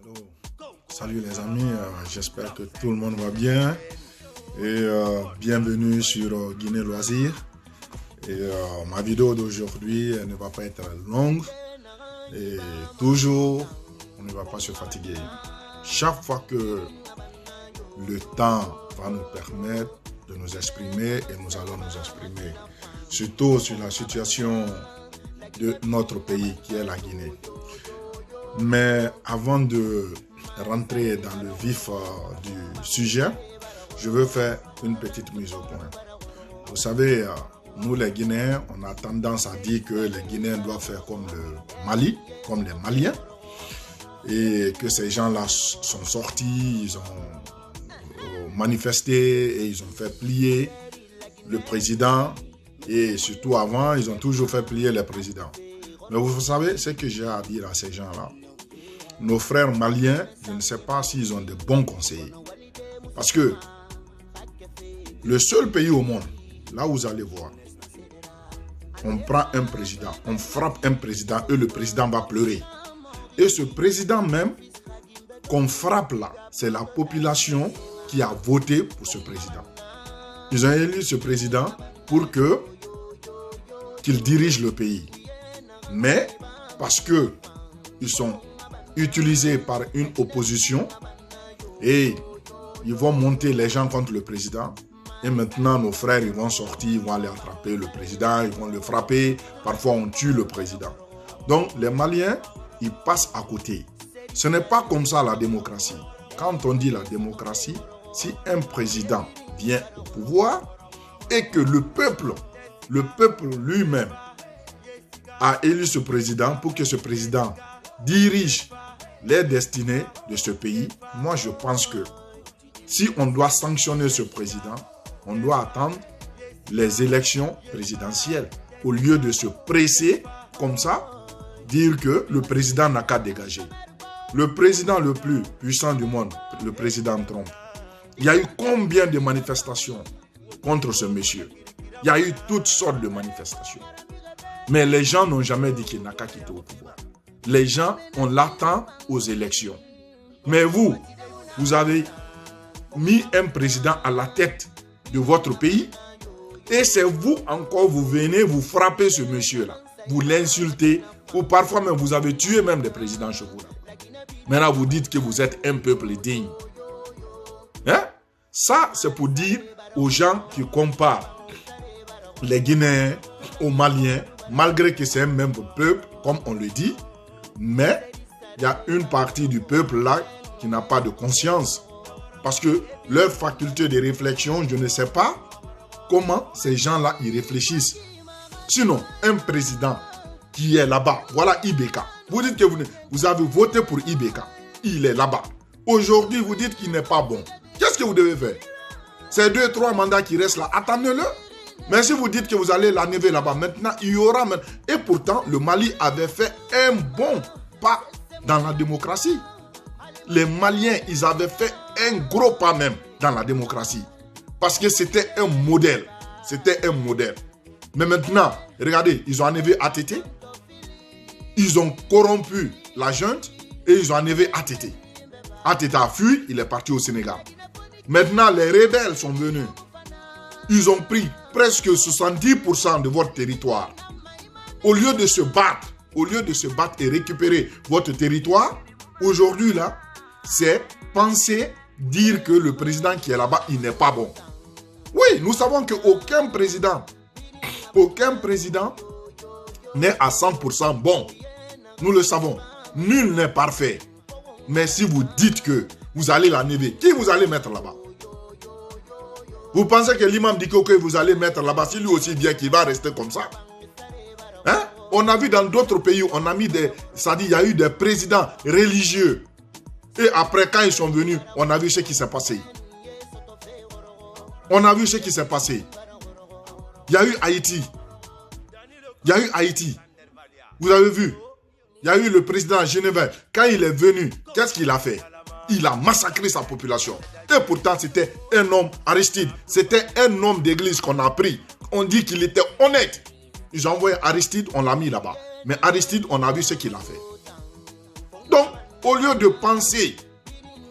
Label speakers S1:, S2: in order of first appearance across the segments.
S1: Allô, salut les amis, j'espère que tout le monde va bien et bienvenue sur Guinée Loisirs. Et ma vidéo d'aujourd'hui ne va pas être longue et toujours on ne va pas se fatiguer. Chaque fois que le temps va nous permettre de nous exprimer et nous allons nous exprimer, surtout sur la situation de notre pays qui est la Guinée. Mais avant de rentrer dans le vif du sujet, je veux faire une petite mise au point. Vous savez, nous les Guinéens, on a tendance à dire que les Guinéens doivent faire comme le Mali, comme les Maliens, et que ces gens-là sont sortis, ils ont manifesté et ils ont fait plier le président, et surtout avant, ils ont toujours fait plier les présidents. Mais vous savez ce que j'ai à dire à ces gens-là. Nos frères maliens, je ne sais pas s'ils ont de bons conseillers. Parce que le seul pays au monde, là où vous allez voir, on prend un président, on frappe un président et le président va pleurer. Et ce président même qu'on frappe là, c'est la population qui a voté pour ce président. Ils ont élu ce président pour qu'il dirige le pays. Mais parce que ils sont utilisés par une opposition et ils vont monter les gens contre le président, et maintenant nos frères ils vont sortir, ils vont aller attraper le président, ils vont le frapper, parfois on tue le président. Donc les Maliens, ils passent à côté. Ce n'est pas comme ça la démocratie. Quand on dit la démocratie, si un président vient au pouvoir et que le peuple lui-même a élu ce président pour que ce président dirige les destinées de ce pays, moi je pense que si on doit sanctionner ce président, on doit attendre les élections présidentielles au lieu de se presser comme ça, dire que le président n'a qu'à dégager. Le président le plus puissant du monde, le président Trump, il y a eu combien de manifestations contre ce monsieur? Il y a eu toutes sortes de manifestations. Mais les gens n'ont jamais dit qu'il n'a qu'à quitter au pouvoir. Les gens, on l'attend aux élections. Mais vous avez mis un président à la tête de votre pays et c'est vous encore, vous venez, vous frappez ce monsieur-là. Vous l'insultez ou parfois même vous avez tué même des présidents chez vous. Maintenant, vous dites que vous êtes un peuple digne. Hein? Ça, c'est pour dire aux gens qui comparent les Guinéens aux Maliens, malgré que c'est un même peuple, comme on le dit, mais il y a une partie du peuple là qui n'a pas de conscience. Parce que leur faculté de réflexion, je ne sais pas comment ces gens-là y réfléchissent. Sinon, un président qui est là-bas, voilà Ibeka. Vous dites que vous avez voté pour Ibeka. Il est là-bas. Aujourd'hui, vous dites qu'il n'est pas bon. Qu'est-ce que vous devez faire? Ces 2-3 mandats qui restent là, attendez-le. Mais si vous dites que vous allez l'enlever là-bas, maintenant, il y aura... Et pourtant, le Mali avait fait un bon pas dans la démocratie. Les Maliens, ils avaient fait un gros pas même dans la démocratie. Parce que c'était un modèle. C'était un modèle. Mais maintenant, regardez, ils ont enlevé ATT. Ils ont corrompu la junte et ils ont enlevé ATT. ATT a fui, il est parti au Sénégal. Maintenant, les rebelles sont venus. Ils ont pris presque 70% de votre territoire. Au lieu de se battre et récupérer votre territoire, aujourd'hui là, c'est penser, dire que le président qui est là-bas, il n'est pas bon. Oui, nous savons qu'aucun président n'est à 100% bon. Nous le savons. Nul n'est parfait. Mais si vous dites que vous allez l'enlever, qui vous allez mettre là-bas? Vous pensez que l'imam dit que vous allez mettre là-bas, si lui aussi vient, qu'il va rester comme ça? Hein? On a vu dans d'autres pays, on a mis c'est-à-dire il y a eu des présidents religieux. Et après, quand ils sont venus, on a vu ce qui s'est passé. On a vu ce qui s'est passé. Il y a eu Haïti. Vous avez vu? Il y a eu le président Genève. Quand il est venu, qu'est-ce qu'il a fait? Il a massacré sa population. Et pourtant, c'était un homme, Aristide. C'était un homme d'église qu'on a pris. On dit qu'il était honnête. Ils ont envoyé Aristide, on l'a mis là-bas. Mais Aristide, on a vu ce qu'il a fait. Donc, Au lieu de penser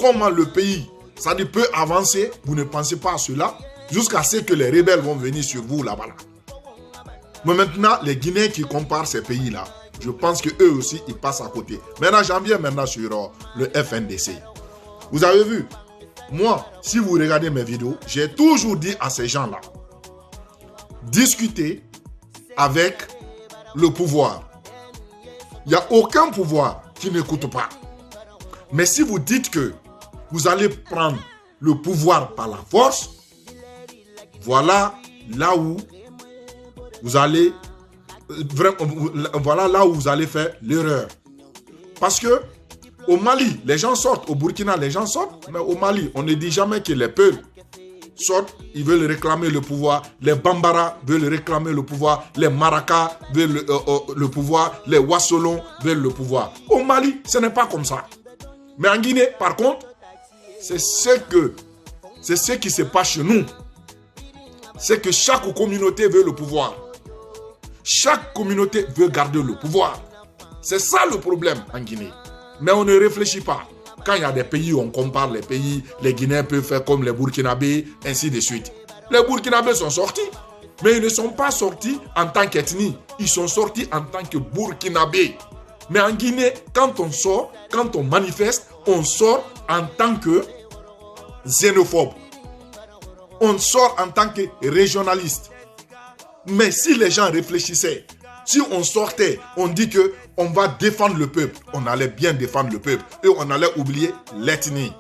S1: comment le pays, ça peut avancer, vous ne pensez pas à cela, jusqu'à ce que les rebelles vont venir sur vous là-bas. Mais maintenant, les Guinéens qui comparent ces pays-là, je pense qu'eux aussi, ils passent à côté. Maintenant, j'en viens maintenant sur le FNDC. Vous avez vu, moi, si vous regardez mes vidéos, j'ai toujours dit à ces gens-là, discutez avec le pouvoir. Il n'y a aucun pouvoir qui n'écoute pas. Mais si vous dites que vous allez prendre le pouvoir par la force, voilà là où vous allez voilà là où vous allez faire l'erreur. Parce que au Mali, les gens sortent. Au Burkina, les gens sortent. Mais au Mali, on ne dit jamais que les peuples sortent. Ils veulent réclamer le pouvoir. Les Bambara veulent réclamer le pouvoir. Les Maraka veulent le pouvoir. Les Wassolon veulent le pouvoir. Au Mali, ce n'est pas comme ça. Mais en Guinée, par contre, c'est ce qui se passe chez nous. C'est que chaque communauté veut le pouvoir. Chaque communauté veut garder le pouvoir. C'est ça le problème en Guinée. Mais on ne réfléchit pas. Quand il y a des pays où on compare les pays, les Guinéens peuvent faire comme les Burkinabés, ainsi de suite. Les Burkinabés sont sortis, mais ils ne sont pas sortis en tant qu'ethnie. Ils sont sortis en tant que Burkinabés. Mais en Guinée, quand on sort, quand on manifeste, on sort en tant que xénophobe. On sort en tant que régionaliste. Mais si les gens réfléchissaient, si on sortait, on dit que on va défendre le peuple, on allait bien défendre le peuple et on allait oublier l'ethnie.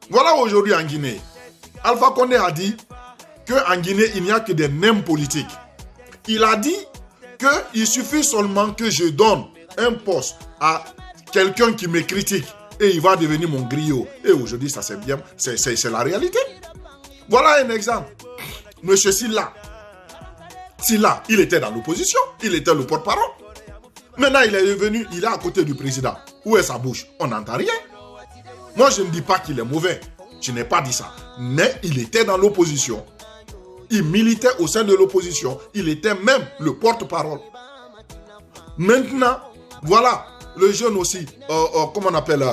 S1: Voilà aujourd'hui en Guinée. Alpha Condé a dit qu'en Guinée, il n'y a que des nems politiques. Il a dit qu'il suffit seulement que je donne un poste à quelqu'un qui me critique et il va devenir mon griot. Et aujourd'hui, ça c'est bien, c'est la réalité. Voilà un exemple. Monsieur Silla, il était dans l'opposition, il était le porte-parole. Maintenant, il est devenu, il est à côté du président. Où est sa bouche? On n'entend rien. Moi, je ne dis pas qu'il est mauvais. Je n'ai pas dit ça. Mais il était dans l'opposition. Il militait au sein de l'opposition. Il était même le porte-parole. Maintenant, voilà, le jeune aussi, comment on appelle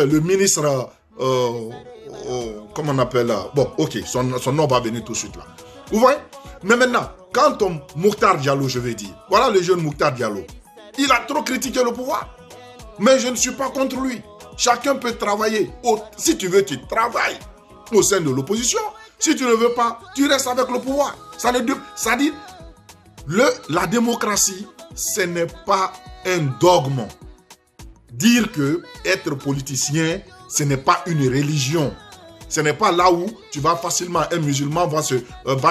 S1: le ministre, comment on appelle, bon, ok, son nom va venir tout de suite là. Vous voyez? Mais maintenant, quand on Mokhtar Diallo, je vais dire, voilà le jeune Mokhtar Diallo, il a trop critiqué le pouvoir. Mais je ne suis pas contre lui. Chacun peut travailler. Si tu veux, tu travailles au sein de l'opposition. Si tu ne veux pas, tu restes avec le pouvoir. Ça dit, la démocratie, ce n'est pas un dogme. Dire que être politicien, ce n'est pas une religion. Ce n'est pas là où tu vas facilement, un musulman va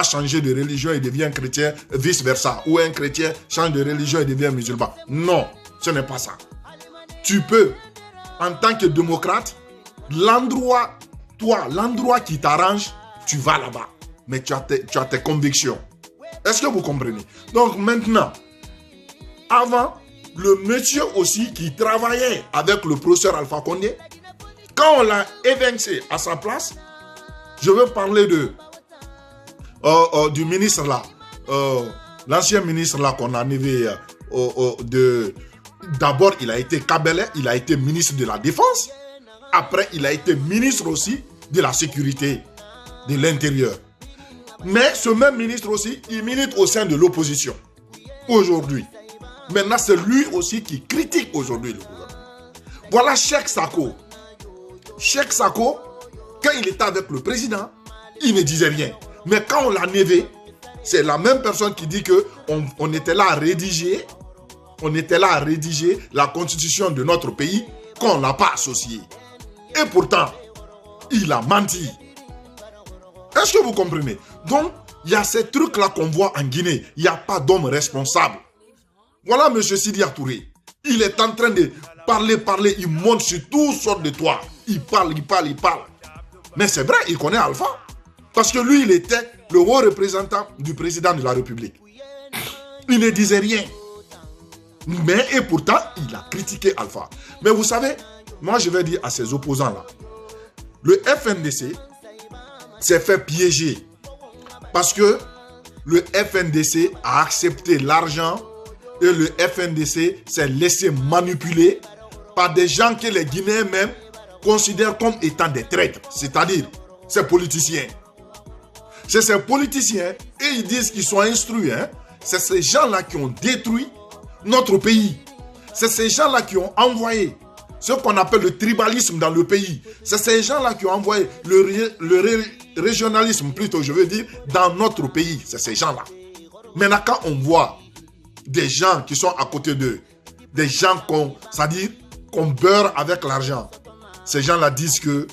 S1: changer de religion et devient chrétien, vice versa. Ou un chrétien change de religion et devient musulman. Non, ce n'est pas ça. Tu peux, en tant que démocrate, l'endroit qui t'arrange, tu vas là-bas. Mais tu as tes convictions. Est-ce que vous comprenez? Donc maintenant, avant, le monsieur aussi qui travaillait avec le professeur Alpha Condé, quand on l'a évincé à sa place, je veux parler du ministre là, l'ancien ministre là qu'on a enlevé d'abord il a été Kabele, il a été ministre de la Défense, après il a été ministre aussi de la Sécurité, de l'Intérieur. Mais ce même ministre aussi, il milite au sein de l'opposition aujourd'hui. Maintenant, c'est lui aussi qui critique aujourd'hui le gouvernement. Voilà Cheikh Sako. Cheikh Sako, quand il était avec le président, il ne disait rien. Mais quand on l'a enlevé, c'est la même personne qui dit qu'on était là à rédiger, la constitution de notre pays, qu'on ne l'a pas associé. Et pourtant, il a menti. Est-ce que vous comprenez? Donc, il y a ces trucs-là qu'on voit en Guinée. Il n'y a pas d'homme responsable. Voilà M. Sidi Touré. Il est en train de parler. Il monte sur toutes sortes de toits. Il parle. Mais c'est vrai, il connaît Alpha. Parce que lui, il était le haut représentant du président de la République. Il ne disait rien. Mais, et pourtant, il a critiqué Alpha. Mais vous savez, moi, je vais dire à ces opposants-là, le FNDC s'est fait piéger. Parce que le FNDC a accepté l'argent et le FNDC s'est laissé manipuler par des gens que les Guinéens même considèrent comme étant des traîtres, c'est-à-dire ces politiciens. C'est ces politiciens, et ils disent qu'ils sont instruits, hein. C'est ces gens-là qui ont détruit notre pays. C'est ces gens-là qui ont envoyé ce qu'on appelle le tribalisme dans le pays. C'est ces gens-là qui ont envoyé le régionalisme, plutôt je veux dire, dans notre pays. C'est ces gens-là. Maintenant, quand on voit des gens qui sont à côté d'eux, des gens c'est-à-dire qu'on beurre avec l'argent, ces gens-là disent que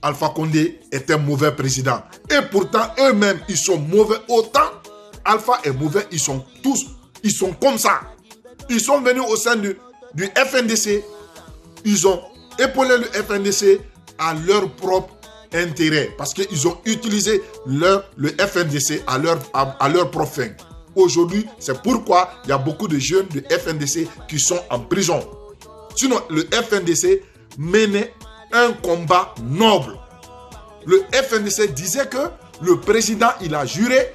S1: Alpha Condé est un mauvais président. Et pourtant, eux-mêmes, ils sont mauvais. Autant Alpha est mauvais, ils sont comme ça. Ils sont venus au sein du FNDC. Ils ont épaulé le FNDC à leur propre intérêt. Parce qu'ils ont utilisé le FNDC à leur propre fin. Aujourd'hui, c'est pourquoi il y a beaucoup de jeunes du FNDC qui sont en prison. Sinon, le FNDC menait un combat noble. Le FNDC disait que le président, il a juré,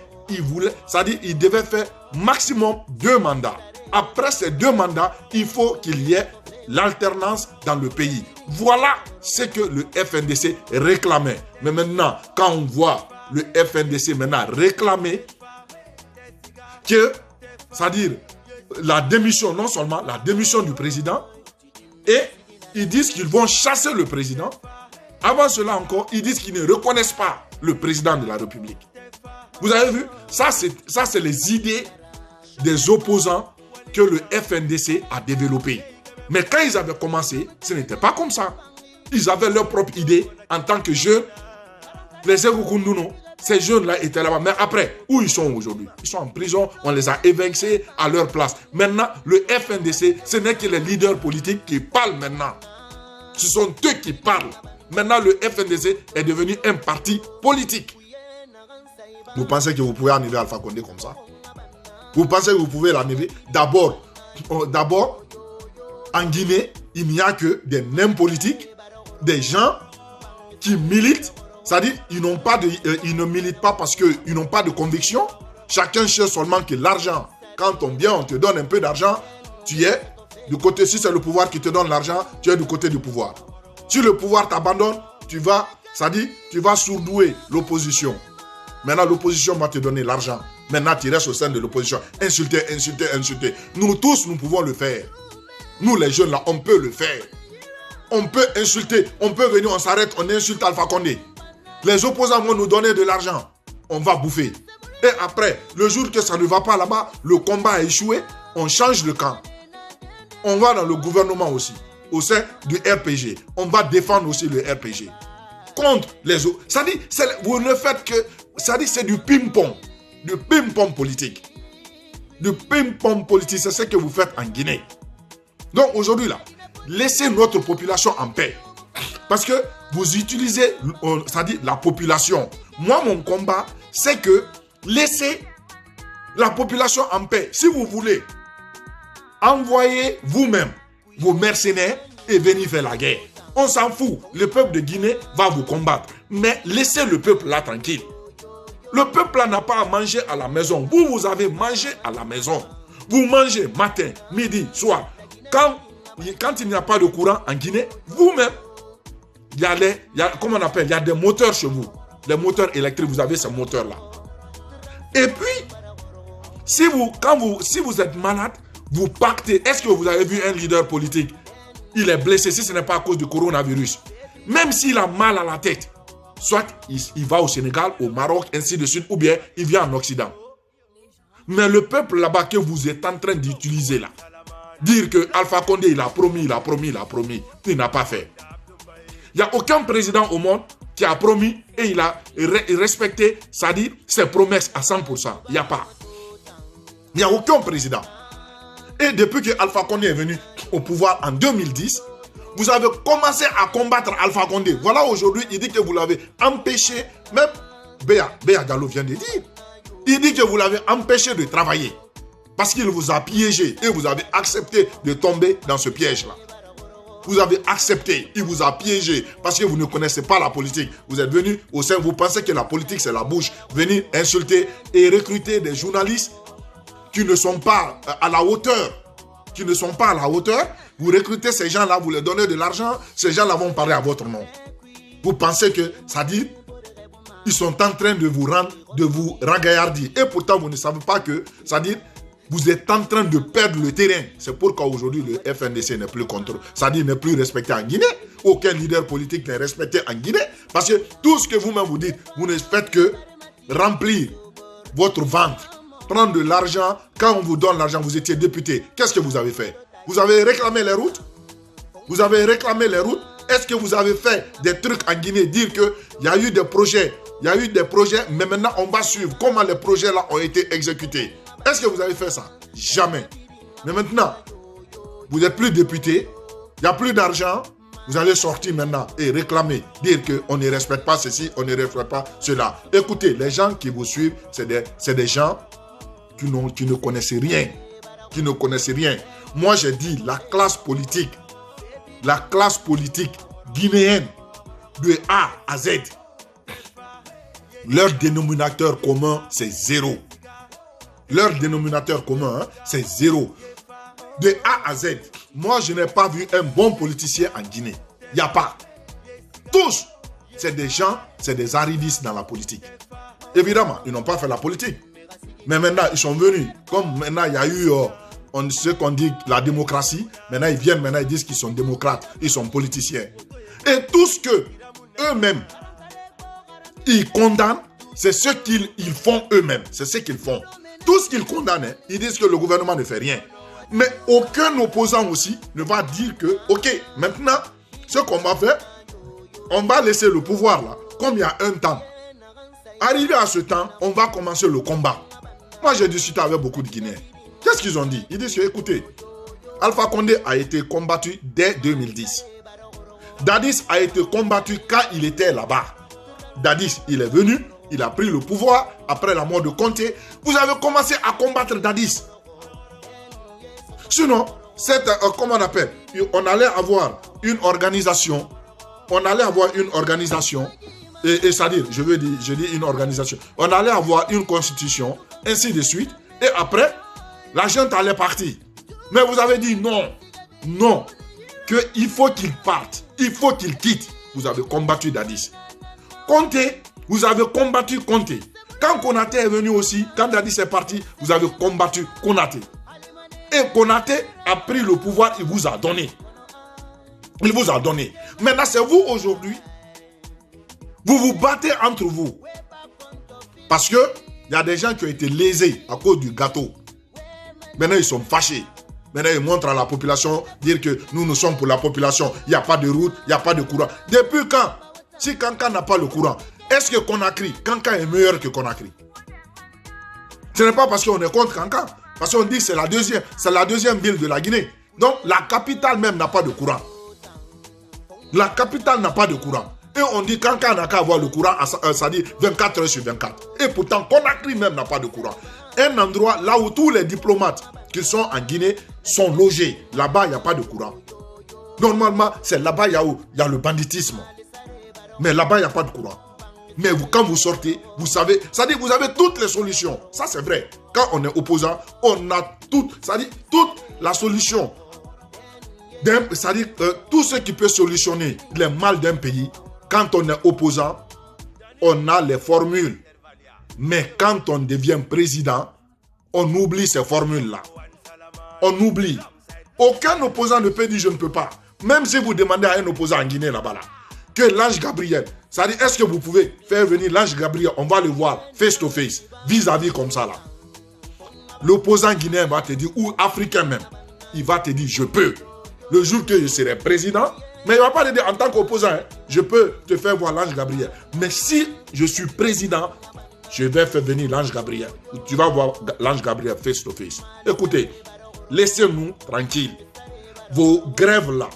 S1: c'est-à-dire il devait faire maximum 2 mandats. Après ces 2 mandats, il faut qu'il y ait l'alternance dans le pays. Voilà ce que le FNDC réclamait. Mais maintenant, quand on voit le FNDC maintenant réclamer que, c'est-à-dire la démission, non seulement la démission du président, et ils disent qu'ils vont chasser le président. Avant cela encore, ils disent qu'ils ne reconnaissent pas le président de la République. Vous avez vu? Ça, c'est les idées des opposants que le FNDC a développées. Mais quand ils avaient commencé, ce n'était pas comme ça. Ils avaient leurs propres idées en tant que jeunes. Les Ségoukoundouno, ces jeunes-là étaient là-bas. Mais après, où ils sont aujourd'hui? Ils sont en prison, on les a évincés à leur place. Maintenant, le FNDC, ce n'est que les leaders politiques qui parlent maintenant. Ce sont eux qui parlent. Maintenant, le FNDC est devenu un parti politique. Vous pensez que vous pouvez enlever Alpha Condé comme ça? Vous pensez que vous pouvez l'enlever? D'abord, en Guinée, il n'y a que des nains politiques, des gens qui militent. C'est-à-dire, ils ne militent pas parce qu'ils n'ont pas de conviction. Chacun cherche seulement que l'argent. Quand on vient, on te donne un peu d'argent, tu es du côté, si c'est le pouvoir qui te donne l'argent, tu es du côté du pouvoir. Si le pouvoir t'abandonne, tu vas sourdouer l'opposition. Maintenant, l'opposition va te donner l'argent. Maintenant, tu restes au sein de l'opposition. Insulter. Nous tous, nous pouvons le faire. Nous, les jeunes, là, on peut le faire. On peut insulter. On peut venir, on s'arrête, on insulte Alpha Condé. Les opposants vont nous donner de l'argent. On va bouffer. Et après, le jour que ça ne va pas là-bas, le combat a échoué, on change de camp. On va dans le gouvernement aussi, au sein du RPG. On va défendre aussi le RPG. Contre les autres. Ça dit, vous ne faites que... Ça dit, c'est du ping-pong. Du ping-pong politique. Du ping-pong politique, c'est ce que vous faites en Guinée. Donc aujourd'hui, là, laissez notre population en paix. Parce que vous utilisez, c'est-à-dire la population. Moi, mon combat, c'est que laissez la population en paix. Si vous voulez, envoyez vous-même vos mercenaires et venez faire la guerre. On s'en fout. Le peuple de Guinée va vous combattre. Mais laissez le peuple là tranquille. Le peuple là n'a pas à manger à la maison. Vous avez mangé à la maison. Vous mangez matin, midi, soir. Quand il n'y a pas de courant en Guinée, vous-même, il y a des moteurs chez vous. Les moteurs électriques, vous avez ces moteurs-là. Et puis, si vous êtes malade, vous pactez. Est-ce que vous avez vu un leader politique? Il est blessé si ce n'est pas à cause du coronavirus. Même s'il a mal à la tête, soit il va au Sénégal, au Maroc, ainsi de suite, ou bien il vient en Occident. Mais le peuple là-bas que vous êtes en train d'utiliser là, dire que Alpha Condé, il a promis, il n'a pas fait. Il n'y a aucun président au monde qui a promis et il a respecté, c'est-à-dire ses promesses à 100%. Il n'y a pas. Il n'y a aucun président. Et depuis que Alpha Condé est venu au pouvoir en 2010, vous avez commencé à combattre Alpha Condé. Voilà, aujourd'hui, il dit que vous l'avez empêché, même Béa Gallo vient de dire, il dit que vous l'avez empêché de travailler. Parce qu'il vous a piégé et vous avez accepté de tomber dans ce piège-là. Vous avez accepté, il vous a piégé parce que vous ne connaissez pas la politique. Vous êtes venu au sein, vous pensez que la politique c'est la bouche. Venir insulter et recruter des journalistes qui ne sont pas à la hauteur, vous recrutez ces gens-là, vous leur donnez de l'argent, ces gens-là vont parler à votre nom. Vous pensez que, ça dit, ils sont en train de vous ragaillardir. Et pourtant, vous ne savez pas que, ça dit, vous êtes en train de perdre le terrain. C'est pourquoi aujourd'hui, le FNDC n'est plus contrôlé. Ça dit, n'est plus respecté en Guinée. Aucun leader politique n'est respecté en Guinée. Parce que tout ce que vous-même vous dites, vous ne faites que remplir votre ventre. Prendre de l'argent. Quand on vous donne l'argent, vous étiez député. Qu'est-ce que vous avez fait? Vous avez réclamé les routes? Vous avez réclamé les routes? Est-ce que vous avez fait des trucs en Guinée, dire qu'il y a eu des projets, mais maintenant on va suivre comment les projets-là ont été exécutés? Est-ce que vous avez fait ça? Jamais. Mais maintenant, vous n'êtes plus député, il n'y a plus d'argent, vous allez sortir maintenant et réclamer, dire qu'on ne respecte pas ceci, on ne respecte pas cela. Écoutez, les gens qui vous suivent, c'est des gens qui ne connaissent rien. Moi, j'ai dit la classe politique guinéenne de A à Z, leur dénominateur commun, c'est zéro. C'est zéro. De A à Z, moi, je n'ai pas vu un bon politicien en Guinée. Il n'y a pas. Tous, c'est des gens, c'est des arrivistes dans la politique. Évidemment, ils n'ont pas fait la politique. Mais maintenant, ils sont venus. Comme maintenant, il y a eu ce qu'on dit la démocratie. Maintenant, ils viennent, ils disent qu'ils sont démocrates. Ils sont politiciens. Et tout ce que eux-mêmes, ils condamnent, c'est ce qu'ils font eux-mêmes. C'est ce qu'ils font. Tout ce qu'ils condamnent, ils disent que le gouvernement ne fait rien. Mais aucun opposant aussi ne va dire que, ok, maintenant, ce qu'on va faire, on va laisser le pouvoir là, comme il y a un temps. Arrivé à ce temps, on va commencer le combat. Moi, j'ai discuté avec beaucoup de Guinéens. Qu'est-ce qu'ils ont dit? Ils disent que, écoutez, Alpha Condé a été combattu dès 2010. Dadis a été combattu quand il était là-bas. Dadis, il est venu, il a pris le pouvoir après la mort de Conté. Vous avez commencé à combattre Dadis. Sinon, comment on appelle? On allait avoir une organisation. Et c'est-à-dire, je dis une organisation. On allait avoir une constitution, ainsi de suite. Et après, la gente allait partir. Mais vous avez dit non, qu'il faut qu'il parte. Il faut qu'il quitte. Vous avez combattu Dadis. Conté, vous avez combattu Conté. Quand Konaté est venu aussi, quand Dadis est parti, vous avez combattu Konaté. Et Konaté a pris le pouvoir, il vous a donné. Maintenant, c'est vous aujourd'hui. Vous vous battez entre vous. Parce que il y a des gens qui ont été lésés à cause du gâteau. Maintenant, ils sont fâchés. Maintenant, ils montrent à la population, dire que nous sommes pour la population. Il n'y a pas de route, il n'y a pas de courant. Depuis quand? Si Kankan n'a pas le courant, est-ce que Conakry, Kankan est meilleur que Conakry? Ce n'est pas parce qu'on est contre Kankan. Parce qu'on dit que c'est la deuxième ville de la Guinée. Donc, la capitale même n'a pas de courant. Et on dit Kankan n'a qu'à avoir le courant, ça dit 24 heures sur 24. Et pourtant, Conakry même n'a pas de courant. Un endroit là où tous les diplomates qui sont en Guinée sont logés. Là-bas, il n'y a pas de courant. Normalement, c'est là-bas il y a le banditisme. Mais là-bas, il n'y a pas de courant. Mais quand vous sortez, vous savez, ça dit vous avez toutes les solutions. Ça, c'est vrai. Quand on est opposant, on a toute la solution. C'est-à-dire tout ce qui peut solutionner les mal d'un pays, quand on est opposant, on a les formules. Mais quand on devient président, on oublie ces formules-là. On oublie. Aucun opposant ne peut dire je ne peux pas. Même si vous demandez à un opposant en Guinée là-bas, que l'ange Gabriel, ça dit est-ce que vous pouvez faire venir l'ange Gabriel, on va le voir face to face, vis-à-vis comme ça là. L'opposant guinéen va te dire, ou africain même, il va te dire je peux. Le jour que je serai président, mais il ne va pas te dire en tant qu'opposant, je peux te faire voir l'ange Gabriel. Mais si je suis président, je vais faire venir l'ange Gabriel. Tu vas voir l'ange Gabriel face to face. Écoutez, laissez-nous tranquilles. Vos grèves là,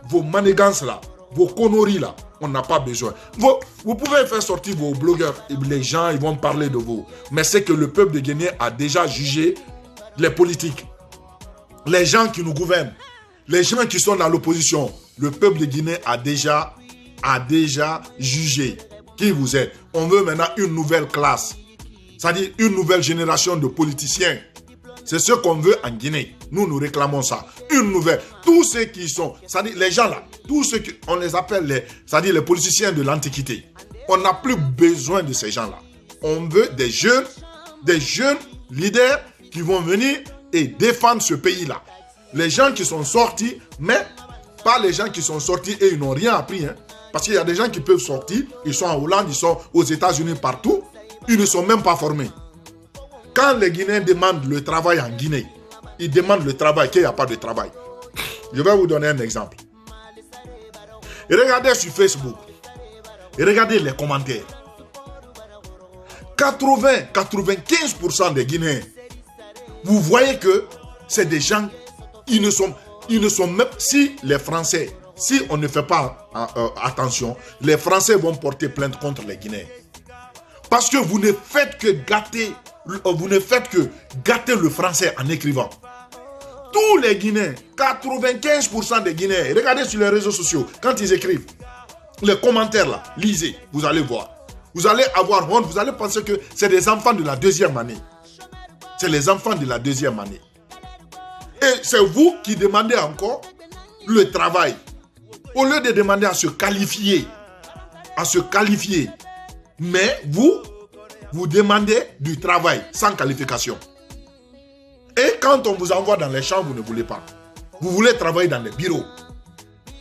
S1: vos manigances là, vos conneries là, on n'a pas besoin. Vous pouvez faire sortir vos blogueurs, les gens ils vont parler de vous. Mais c'est que le peuple de Guinée a déjà jugé les politiques. Les gens qui nous gouvernent, les gens qui sont dans l'opposition, le peuple de Guinée a déjà jugé qui vous êtes. On veut maintenant une nouvelle classe. C'est-à-dire une nouvelle génération de politiciens. C'est ce qu'on veut en Guinée. Nous réclamons ça. Une nouvelle. Tous ceux qui sont, c'est-à-dire les gens là, tous ceux qui, on les appelle c'est-à-dire les politiciens de l'Antiquité. On n'a plus besoin de ces gens-là. On veut des jeunes leaders qui vont venir et défendre ce pays-là. Les gens qui sont sortis, mais pas les gens qui sont sortis et ils n'ont rien appris. Hein. Parce qu'il y a des gens qui peuvent sortir, ils sont en Hollande, ils sont aux États-Unis, partout. Ils ne sont même pas formés. Quand les Guinéens demandent le travail en Guinée, ils demandent le travail, qu'il n'y a pas de travail. Je vais vous donner un exemple. Et regardez sur Facebook. Et regardez les commentaires. 80-95% des Guinéens, vous voyez que c'est des gens, ils ne sont même, si les Français, si on ne fait pas attention, les Français vont porter plainte contre les Guinéens. Parce que vous ne faites que gâter le français en écrivant. Tous les Guinéens, 95% des Guinéens, regardez sur les réseaux sociaux, quand ils écrivent, les commentaires là, lisez, vous allez voir. Vous allez avoir honte, vous allez penser que c'est des enfants de la deuxième année. C'est les enfants de la deuxième année. Et c'est vous qui demandez encore le travail. Au lieu de demander à se qualifier, mais vous demandez du travail sans qualification. Et quand on vous envoie dans les champs, vous ne voulez pas. Vous voulez travailler dans les bureaux.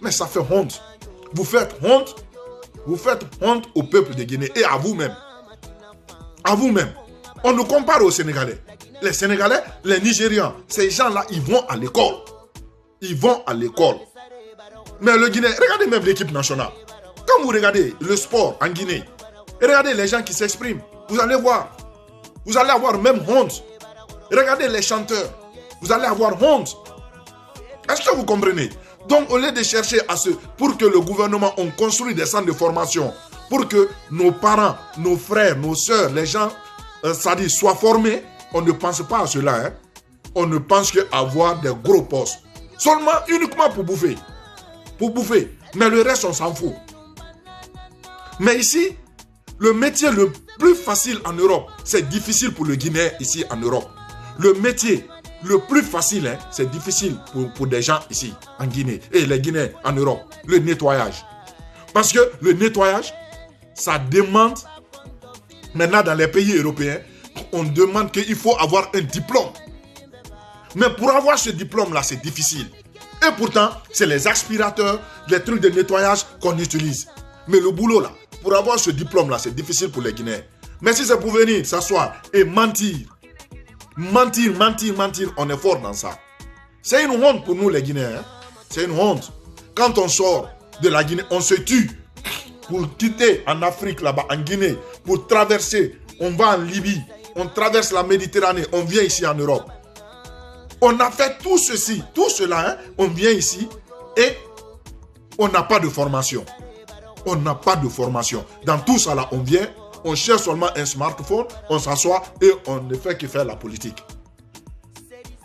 S1: Mais ça fait honte. Vous faites honte au peuple de Guinée et à vous-même. À vous-même. On nous compare aux Sénégalais. Les Sénégalais, les Nigérians, ces gens-là, ils vont à l'école. Ils vont à l'école. Mais le Guinée, regardez même l'équipe nationale. Quand vous regardez le sport en Guinée, et regardez les gens qui s'expriment, vous allez voir. Vous allez avoir même honte. Regardez les chanteurs. Vous allez avoir honte. Est-ce que vous comprenez? Donc, au lieu de chercher pour que le gouvernement, on construit des centres de formation, pour que nos parents, nos frères, nos soeurs, les gens, soient formés, on ne pense pas à cela. Hein? On ne pense qu'à avoir des gros postes. Seulement, uniquement pour bouffer. Pour bouffer. Mais le reste, on s'en fout. Mais ici, le métier le plus facile en Europe, c'est difficile pour le Guinéen ici en Europe. Le métier le plus facile, hein, c'est difficile pour des gens ici en Guinée et les Guinéens en Europe. Le nettoyage. Parce que le nettoyage, ça demande, maintenant dans les pays européens, on demande qu'il faut avoir un diplôme. Mais pour avoir ce diplôme-là, c'est difficile. Et pourtant, c'est les aspirateurs, les trucs de nettoyage qu'on utilise. Mais le boulot là, pour avoir ce diplôme-là, c'est difficile pour les Guinéens. Mais si c'est pour venir s'asseoir et mentir, on est fort dans ça. C'est une honte pour nous les Guinéens. Hein? C'est une honte. Quand on sort de la Guinée, on se tue pour quitter en Afrique là-bas, en Guinée, pour traverser. On va en Libye, on traverse la Méditerranée, on vient ici en Europe. On a fait tout ceci, tout cela, hein? On vient ici et on n'a pas de formation. On n'a pas de formation. Dans tout ça là, on vient, on cherche seulement un smartphone, on s'assoit et on ne fait que faire la politique.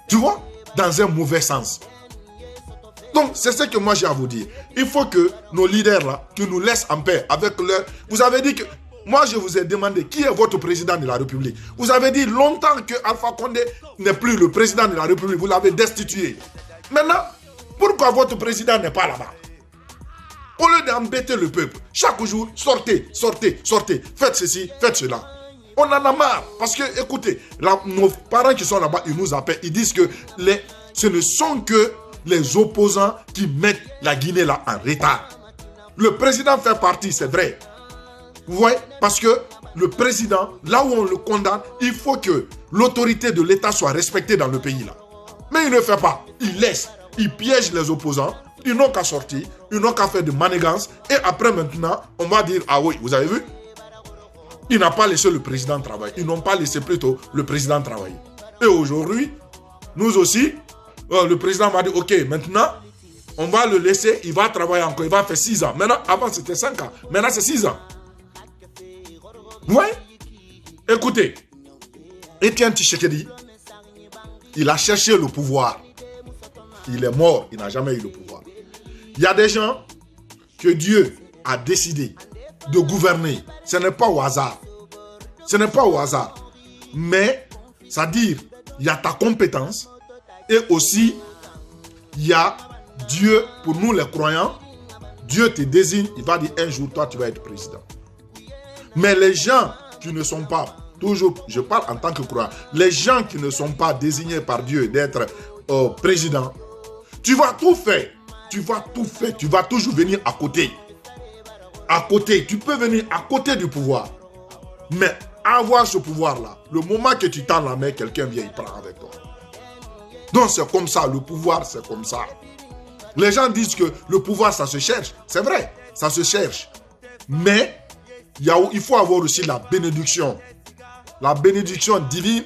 S1: Tu vois? Dans un mauvais sens. Donc, c'est ce que moi j'ai à vous dire. Il faut que nos leaders là, qui nous laissent en paix avec leur... Vous avez dit que... Moi, je vous ai demandé qui est votre président de la République. Vous avez dit longtemps que Alpha Condé n'est plus le président de la République. Vous l'avez destitué. Maintenant, pourquoi votre président n'est pas là-bas? Au lieu d'embêter le peuple, chaque jour, sortez. Faites ceci, faites cela. On en a marre. Parce que, écoutez, nos parents qui sont là-bas, ils nous appellent. Ils disent que ce ne sont que les opposants qui mettent la Guinée là en retard. Le président fait partie, c'est vrai. Vous voyez? Parce que le président, là où on le condamne, il faut que l'autorité de l'État soit respectée dans le pays là. Mais il ne fait pas. Il laisse. Il piège les opposants. Ils n'ont qu'à sortir. Ils n'ont qu'à faire de manigance. Et après maintenant, on va dire, ah oui, vous avez vu? Il n'a pas laissé le président travailler. Ils n'ont pas laissé plutôt le président travailler. Et aujourd'hui, nous aussi, le président va dire, ok, maintenant, on va le laisser. Il va travailler encore. Il va faire 6 ans. Maintenant, avant c'était 5 ans. Maintenant, c'est 6 ans. Oui. Écoutez, Étienne Tshisekedi, il a cherché le pouvoir. Il est mort, il n'a jamais eu le pouvoir. Il y a des gens que Dieu a décidé de gouverner. Ce n'est pas au hasard. Ce n'est pas au hasard. Mais, c'est-à-dire, il y a ta compétence et aussi il y a Dieu. Pour nous les croyants, Dieu te désigne, il va dire un jour toi tu vas être président. Mais les gens qui ne sont pas, toujours, je parle en tant que croyant, les gens qui ne sont pas désignés par Dieu d'être président, tu vas tout faire, tu vas toujours venir à côté. À côté, tu peux venir à côté du pouvoir. Mais avoir ce pouvoir-là, le moment que tu tends la main, quelqu'un vient, il prend avec toi. Donc c'est comme ça, le pouvoir c'est comme ça. Les gens disent que le pouvoir ça se cherche, c'est vrai, ça se cherche. Mais il faut avoir aussi la bénédiction divine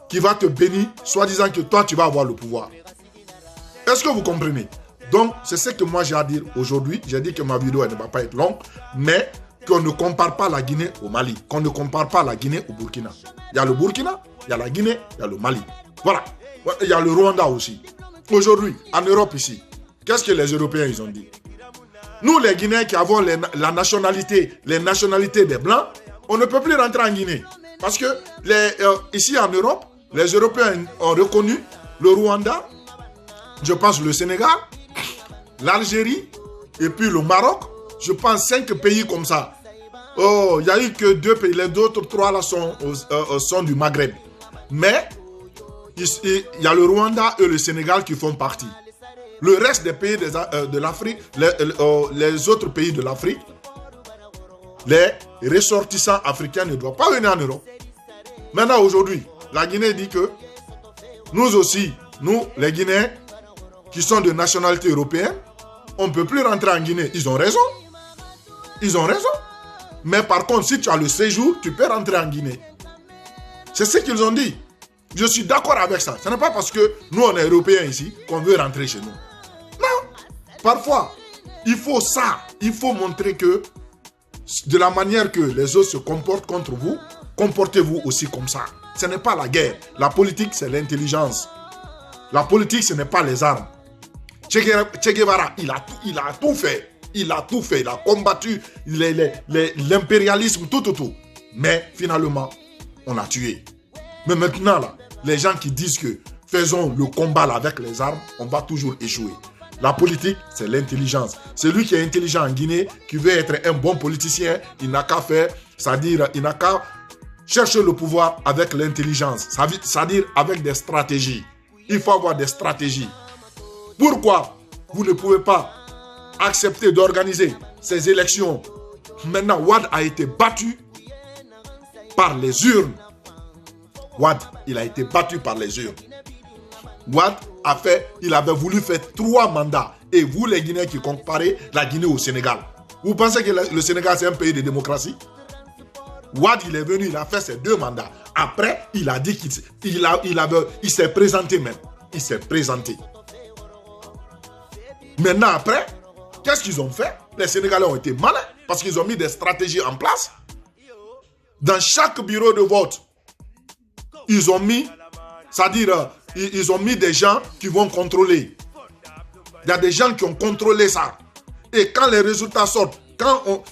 S1: qui va te bénir, soi-disant que toi tu vas avoir le pouvoir. Est-ce que vous comprenez? Donc c'est ce que moi j'ai à dire aujourd'hui. J'ai dit que ma vidéo elle ne va pas être longue, mais qu'on ne compare pas la Guinée au Mali, qu'on ne compare pas la Guinée au Burkina. Il y a le Burkina, il y a la Guinée, il y a le Mali. Voilà. Il y a le Rwanda aussi. Aujourd'hui, en Europe ici, qu'est-ce que les Européens ils ont dit? Nous les Guinéens qui avons les nationalités des Blancs, on ne peut plus rentrer en Guinée. Parce que ici en Europe, les Européens ont reconnu le Rwanda, je pense le Sénégal, l'Algérie et puis le Maroc. Je pense 5 pays comme ça. Oh, il n'y a eu que 2 pays. Les autres 3 là sont du Maghreb. Mais il y a le Rwanda et le Sénégal qui font partie. Le reste des pays de l'Afrique, les autres pays de l'Afrique, les ressortissants africains ne doivent pas venir en Europe. Maintenant, aujourd'hui, la Guinée dit que nous aussi, nous, les Guinéens, qui sont de nationalité européenne, on ne peut plus rentrer en Guinée. Ils ont raison. Ils ont raison. Mais par contre, si tu as le séjour, tu peux rentrer en Guinée. C'est ce qu'ils ont dit. Je suis d'accord avec ça. Ce n'est pas parce que nous, on est européens ici, qu'on veut rentrer chez nous. Non. Parfois, il faut ça. Il faut montrer que de la manière que les autres se comportent contre vous, comportez-vous aussi comme ça. Ce n'est pas la guerre. La politique, c'est l'intelligence. La politique, ce n'est pas les armes. Che Guevara, il a tout fait. Il a tout fait. Il a combattu l'impérialisme, tout. Mais finalement, on l'a tué. Mais maintenant, là, les gens qui disent que faisons le combat là, avec les armes, on va toujours échouer. La politique, c'est l'intelligence. Celui qui est intelligent en Guinée, qui veut être un bon politicien, il n'a qu'à faire, c'est-à-dire, il n'a qu'à chercher le pouvoir avec l'intelligence, c'est-à-dire avec des stratégies. Il faut avoir des stratégies. Pourquoi vous ne pouvez pas accepter d'organiser ces élections? Maintenant, Wade a été battu par les urnes. Wade, il a été battu par les urnes. Wade il avait voulu faire 3 mandats. Et vous, les Guinéens qui comparez la Guinée au Sénégal, vous pensez que le Sénégal, c'est un pays de démocratie? Wade, il est venu, il a fait ses 2 mandats. Après, il a dit qu'il s'est présenté même. Il s'est présenté. Maintenant, après, qu'est-ce qu'ils ont fait? Les Sénégalais ont été malins parce qu'ils ont mis des stratégies en place. Dans chaque bureau de vote, ils ont mis, c'est-à-dire, ils ont mis des gens qui vont contrôler. Il y a des gens qui ont contrôlé ça. Et quand les résultats sortent,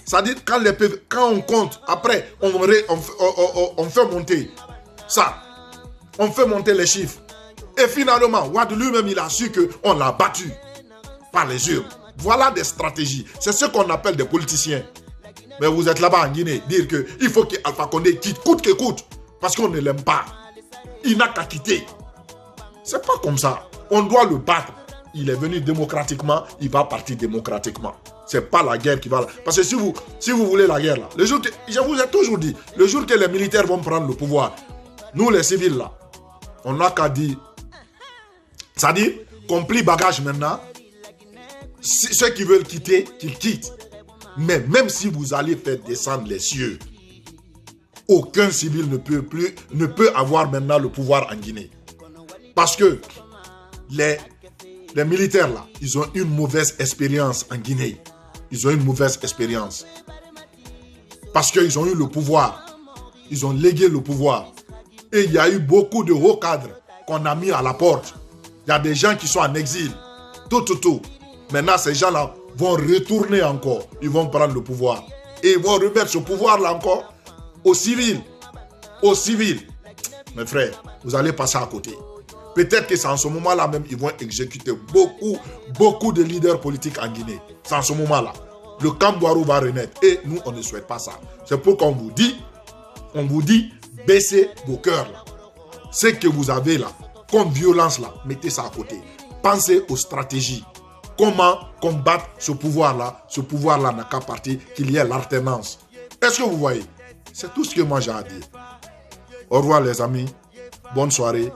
S1: c'est-à-dire quand on compte, après, on fait monter ça. On fait monter les chiffres. Et finalement, Wade lui-même, il a su qu'on l'a battu par les urnes. Voilà des stratégies. C'est ce qu'on appelle des politiciens. Mais vous êtes là-bas en Guinée, dire qu'il faut qu'Alpha Condé quitte, coûte que coûte, parce qu'on ne l'aime pas. Il n'a qu'à quitter. C'est pas comme ça. On doit le battre. Il est venu démocratiquement, il va partir démocratiquement. C'est pas la guerre qui va... Parce que si vous voulez la guerre, là, le jour que, je vous ai toujours dit, le jour que les militaires vont prendre le pouvoir, nous les civils, là, on n'a qu'à dire... C'est-à-dire qu'on plie bagage maintenant. Ceux qui veulent quitter, qu'ils quittent. Mais même si vous allez faire descendre les cieux, aucun civil ne peut avoir maintenant le pouvoir en Guinée. Parce que les militaires là, ils ont une mauvaise expérience en Guinée. Ils ont une mauvaise expérience. Parce qu'ils ont eu le pouvoir. Ils ont légué le pouvoir. Et il y a eu beaucoup de hauts cadres qu'on a mis à la porte. Il y a des gens qui sont en exil. Tout. Maintenant, ces gens-là vont retourner encore. Ils vont prendre le pouvoir. Et ils vont remettre ce pouvoir-là encore aux civils. Aux civils. mes frères, vous allez passer à côté. Peut-être que c'est en ce moment-là même, ils vont exécuter beaucoup de leaders politiques en Guinée. C'est en ce moment-là. Le camp Boiro va renaître. Et nous, on ne souhaite pas ça. C'est pourquoi on vous dit, baissez vos cœurs là. Ce que vous avez là, comme violence là, mettez ça à côté. Pensez aux stratégies. Comment combattre ce pouvoir-là? Ce pouvoir-là n'a qu'à partir qu'il y ait l'alternance. Est-ce que vous voyez? C'est tout ce que moi j'ai à dire. Au revoir les amis. Bonne soirée.